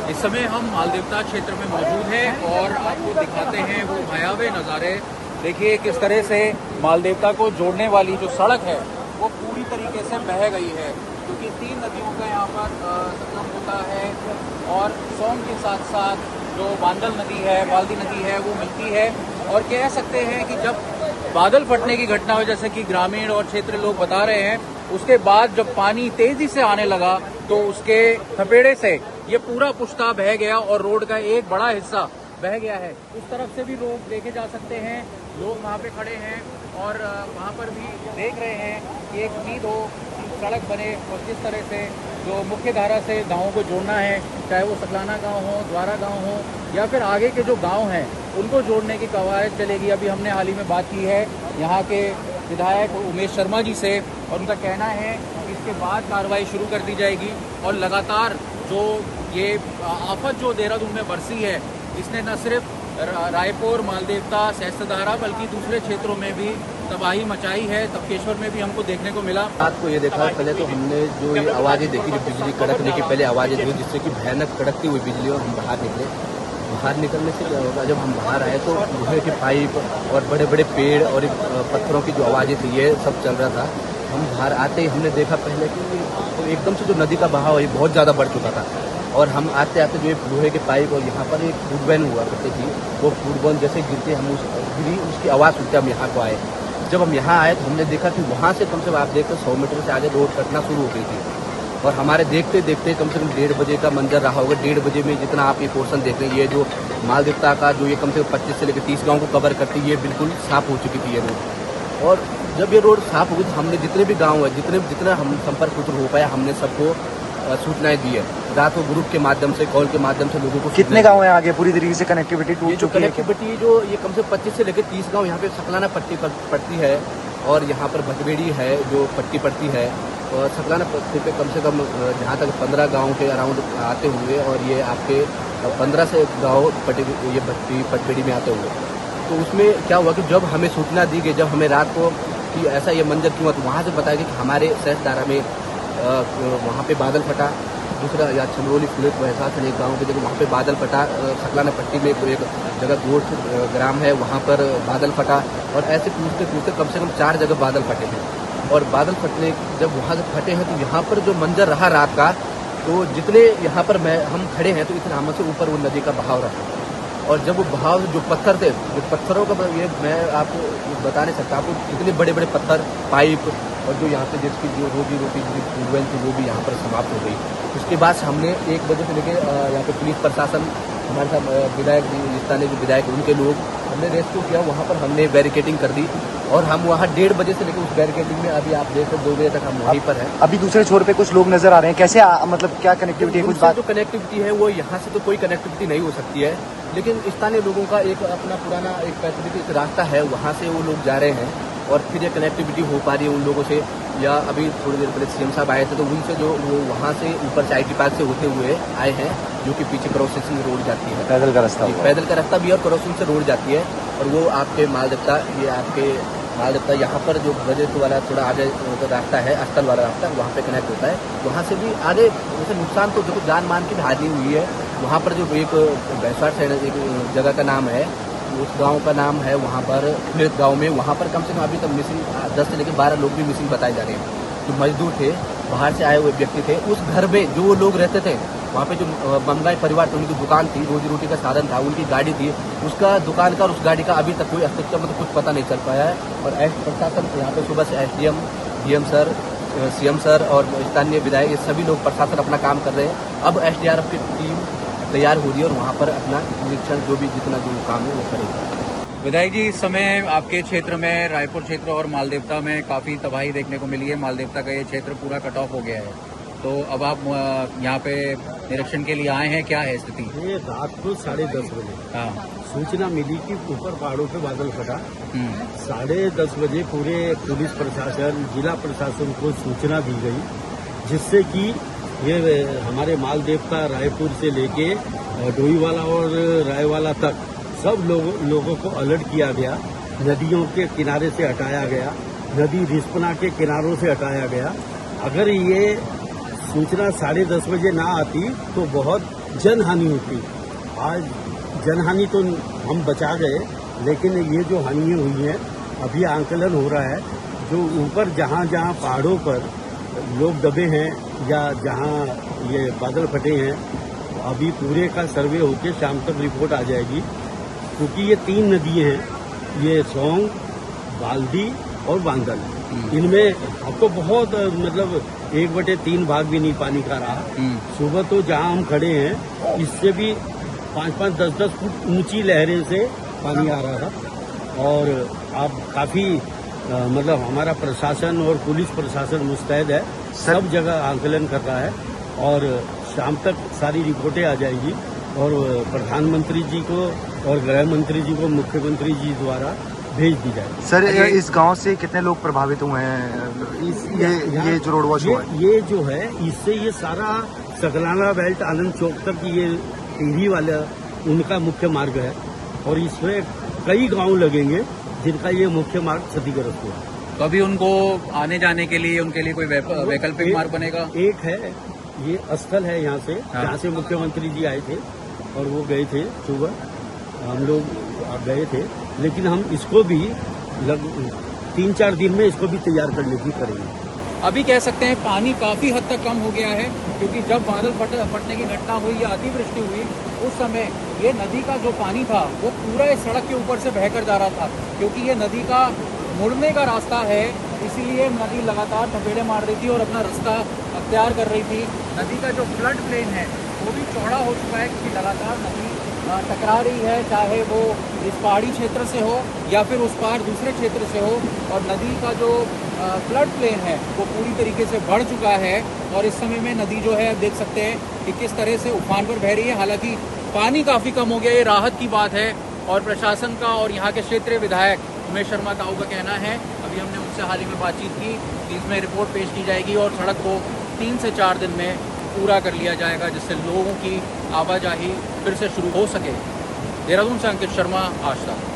इस समय हम मालदेवता क्षेत्र में मौजूद हैं और आपको दिखाते हैं वो भयावह नज़ारे। देखिए किस तरह से मालदेवता को जोड़ने वाली जो सड़क है वो पूरी तरीके से बह गई है, क्योंकि 3 नदियों का यहाँ पर संगम होता है और सोम के साथ साथ जो बांदल नदी है, बाल्दी नदी है, वो मिलती है। और कह सकते हैं कि जब बादल फटने की घटना हुई, जैसे कि ग्रामीण और क्षेत्रीय लोग बता रहे हैं, उसके बाद जब पानी तेजी से आने लगा तो उसके थपेड़े से ये पूरा पुश्ता बह गया और रोड का एक बड़ा हिस्सा बह गया है। उस तरफ से भी लोग देखे जा सकते हैं, लोग वहाँ पे खड़े हैं और वहाँ पर भी देख रहे हैं कि एक उम्मीद हो सड़क बने और जिस तरह से जो मुख्य धारा से गाँवों को जोड़ना है, चाहे वो सकलाना गाँव हो, द्वारा गाँव हो या फिर आगे के जो गाँव हैं, उनको जोड़ने की कवायद चलेगी। अभी हमने हाल ही में बात की है यहाँ के विधायक उमेश शर्मा जी से और उनका कहना है कि इसके बाद कार्रवाई शुरू कर दी जाएगी और लगातार जो ये आफत जो देहरादून में बरसी है, इसने न सिर्फ रायपुर, मालदेवता, सहस्त्रधारा बल्कि दूसरे क्षेत्रों में भी तबाही मचाई है। तपकेश्वर में भी हमको देखने को मिला। रात को ये देखा, पहले तो हमने जो ये आवाज़ें देखी, जो बिजली कड़कने की पहले आवाज़ें देखी, जिससे कि भयानक कड़कती हुई बिजली, और हम बाहर निकले। बाहर निकलने से क्या होगा, जब हम बाहर आए तो लोहे के पाइप और बड़े बड़े पेड़ और पत्थरों की जो आवाज़ें थी, ये सब चल रहा था। हम बाहर आते ही हमने देखा पहले कि तो एकदम से जो नदी का बहाव है बहुत ज़्यादा बढ़ चुका था, और हम आते आते जो लोहे के पाइप और यहाँ पर एक फूड वैन हुआ करती थी, वो फूड वैन जैसे गिरते हम उसकी आवाज़ सुनते हम यहाँ को आए। जब हम यहाँ आए तो हमने देखा कि वहाँ से कम से कम आप देखते 100 मीटर से आगे रोड कटना शुरू हो गई थी, और हमारे देखते देखते कम से कम 1:30 बजे का मंजर रहा होगा। 1:30 बजे में जितना आप ये पोर्शन देख रहे हैं, ये जो मालदेवता का जो ये कम से कम 25 से लेकर 30 गाँव को कवर करती है, ये बिल्कुल साफ हो चुकी थी ये रोड। और जब ये रोड साफ हो गई तो हमने जितने भी गाँव है, जितना हम संपर्क हो पाया, हमने सबको सूचनाएं दी है। रात को ग्रुप के माध्यम से, कॉल के माध्यम से लोगों को। कितने गांव हैं आगे पूरी तरीके से कनेक्टिविटी टूट चुकी है? कनेक्टिविटी जो ये कम से 25 से लेकर 30 गांव यहाँ पे सकलाना पट्टी पड़ती है, और यहाँ पर भटबेड़ी है जो पट्टी पड़ती है, और सकलाना पट्टी पे कम से कम जहाँ तक 15 गाँव के अराउंड आते हुए, और ये आपके 15 से गाँव ये भटबेड़ी में आते हुए। तो उसमें क्या हुआ कि जब हमें सूचना दी गई, जब हमें रात को कि ऐसा ये मंजर क्यों हुआ, तो वहाँ से बताया गया कि हमारे सहस्त्रधारा में वहाँ पे बादल फटा। दूसरा या छमरोली पुलिस वैसा से एक गाँव की जगह वहाँ पे बादल फटा। सकलाना पट्टी में एक जगह गोठ ग्राम है, वहाँ पर बादल फटा, और ऐसे पूछते पूछते कम से कम 4 जगह बादल फटे थे। और बादल फटने जब वहाँ से फटे हैं तो यहाँ पर जो मंजर रहा रात का, तो जितने यहाँ पर हम खड़े हैं तो इतना हमसे ऊपर वो नदी का बहाव रहा, और जब वो बहाव जो पत्थर थे, जो पत्थरों का ये मैं आपको बता नहीं सकता, आपको कितने बड़े बड़े पत्थर, पाइप, और जो यहाँ पे जिसकी जो रोजी रोटी ट्यूबवेल थी वो भी यहाँ पर समाप्त हो गई। उसके बाद हमने 1 बजे से लेकर यहाँ पे पुलिस प्रशासन, हमारे साथ विधायक स्थानीय जो विधायक उनके लोग, हमने रेस्क्यू किया। वहाँ पर हमने बैरिकेडिंग कर दी, और हम वहाँ 1:30 बजे से लेकर उस बैरिकेडिंग में अभी आप देख 2 बजे तक हम वहीं पर हैं। अभी दूसरे छोर पे कुछ लोग नजर आ रहे हैं, कैसे मतलब क्या कनेक्टिविटी है? कुछ बात जो कनेक्टिविटी है वो यहाँ से तो कोई कनेक्टिविटी नहीं हो सकती है, लेकिन स्थानीय लोगों का एक अपना पुराना एक पैतृक रास्ता है, वहाँ से वो लोग जा रहे हैं, और फिर ये कनेक्टिविटी हो पा रही है उन लोगों से। या अभी थोड़ी देर पहले सीएम साहब आए थे, तो उनसे जो वो वहाँ से ऊपर से IT पार्क से होते हुए आए हैं, जो कि पीछे क्रॉसिंग रोड जाती है, पैदल का रास्ता भी, और क्रॉसिंग से रोड जाती है, और वो आपके मालदेवता, ये आपके मालदेवता यहाँ पर जो बजट वाला थोड़ा आगे रास्ता है, अस्थल वाला रास्ता, वहाँ पे कनेक्ट होता है। वहाँ से भी आगे जैसे नुकसान तो देखो जान मान की हानि हुई है। वहाँ पर जो एक बैसार साइड एक जगह का नाम है, उस गांव का नाम है, वहाँ पर मृत गांव में, वहाँ पर कम से कम अभी तक मिसिंग 10 से लेकर 12 लोग भी मिसिंग बताए जा रहे हैं। जो मजदूर थे, बाहर से आए हुए व्यक्ति थे, उस घर में जो लोग रहते थे, वहाँ पे जो बमगाई परिवार थे, उनकी दुकान थी, रोजी रोटी का साधन था, उनकी गाड़ी थी, उसका दुकान का और उस गाड़ी का अभी तक कोई अस्तित्व मतलब कुछ पता नहीं चल पाया है। और प्रशासन यहाँ पे सुबह से SDM, DM sir, CM sir और स्थानीय विधायक, ये सभी लोग प्रशासन अपना काम कर रहे हैं। अब SDRF की टीम तैयार हो रही है और वहाँ पर अपना निरीक्षण जो भी जितना जो काम है वो करेगा। विधायक जी, इस समय आपके क्षेत्र में, रायपुर क्षेत्र और मालदेवता में काफ़ी तबाही देखने को मिली है। मालदेवता का ये क्षेत्र पूरा कट ऑफ हो गया है, तो अब आप यहाँ पे निरीक्षण के लिए आए हैं, क्या है स्थिति? ये रात को 10:30 बजे सूचना मिली कि ऊपर पहाड़ों पे बादल फटा। 10:30 बजे पूरे पुलिस प्रशासन, जिला प्रशासन को सूचना दी गई, जिससे कि ये हमारे मालदेवता रायपुर से लेके डोईवाला और रायवाला तक सब लोगों को अलर्ट किया गया। नदियों के किनारे से हटाया गया, नदी रिस्पना के किनारों से हटाया गया। अगर ये सूचना 10:30 बजे ना आती तो बहुत जन हानि होती। आज जन हानि तो हम बचा गए, लेकिन ये जो हानि हुई है अभी आंकलन हो रहा है। जो ऊपर जहाँ जहाँ पहाड़ों पर लोग दबे हैं या जहाँ ये बादल फटे हैं, अभी पूरे का सर्वे होकर शाम तक रिपोर्ट आ जाएगी। क्योंकि ये 3 नदियाँ हैं, ये सोंग, बाल्दी और बांदल। इनमें अब तो बहुत मतलब 1/3 भाग भी नहीं पानी का रहा। सुबह तो जहाँ हम खड़े हैं इससे भी 5-5, 10-10 फुट ऊंची लहरें से पानी आ रहा था। और अब काफी मतलब हमारा प्रशासन और पुलिस प्रशासन मुस्तैद है, सब जगह आंकलन कर रहा है और शाम तक सारी रिपोर्टें आ जाएगी और प्रधानमंत्री जी को और गृह मंत्री जी को मुख्यमंत्री जी द्वारा भेज दी जाए। सर इस गांव से कितने लोग प्रभावित हुए हैं? ये जो रोड वॉश हुआ है, ये जो है इससे ये सारा सकलाना बेल्ट आनंद चौक तक ये टीवी वाला उनका मुख्य मार्ग है और इसमें कई गांव लगेंगे जिनका ये मुख्य मार्ग क्षतिग्रस्त हुआ। तो अभी उनको आने जाने के लिए उनके लिए कोई वैकल्पिक मार्ग बनेगा? एक है, ये स्थल है यहाँ से, जहाँ से मुख्यमंत्री जी आए थे और वो गए थे सुबह, हम लोग गए थे, लेकिन हम इसको भी 3-4 दिन में इसको भी तैयार करने की करेंगे। अभी कह सकते हैं पानी काफी हद तक कम हो गया है, क्योंकि जब बादल फटने की घटना हुई या अतिवृष्टि हुई उस समय ये नदी का जो पानी था वो पूरा इस सड़क के ऊपर से बहकर जा रहा था। क्योंकि ये नदी का मुड़ने का रास्ता है, इसीलिए नदी लगातार थपेड़े मार रही थी और अपना रास्ता अख्तियार कर रही थी। नदी का जो फ्लड प्लेन है वो भी चौड़ा हो चुका है, क्योंकि लगातार नदी टकरा रही है, चाहे वो इस पहाड़ी क्षेत्र से हो या फिर उस पार दूसरे क्षेत्र से हो। और नदी का जो फ्लड प्लेन है वो पूरी तरीके से बढ़ चुका है और इस समय में नदी जो है आप देख सकते हैं कि किस तरह से उफान पर बह रही है। हालांकि पानी काफ़ी कम हो गया, ये राहत की बात है। और प्रशासन का और यहाँ के क्षेत्रीय विधायक उमेश शर्मा ताऊ का कहना है, अभी हमने उनसे हाल ही में बातचीत की, कि इसमें रिपोर्ट पेश की जाएगी और सड़क को 3 से 4 दिन में पूरा कर लिया जाएगा, जिससे लोगों की आवाजाही फिर से शुरू हो सके। देहरादून से अंकित शर्मा, आज तक।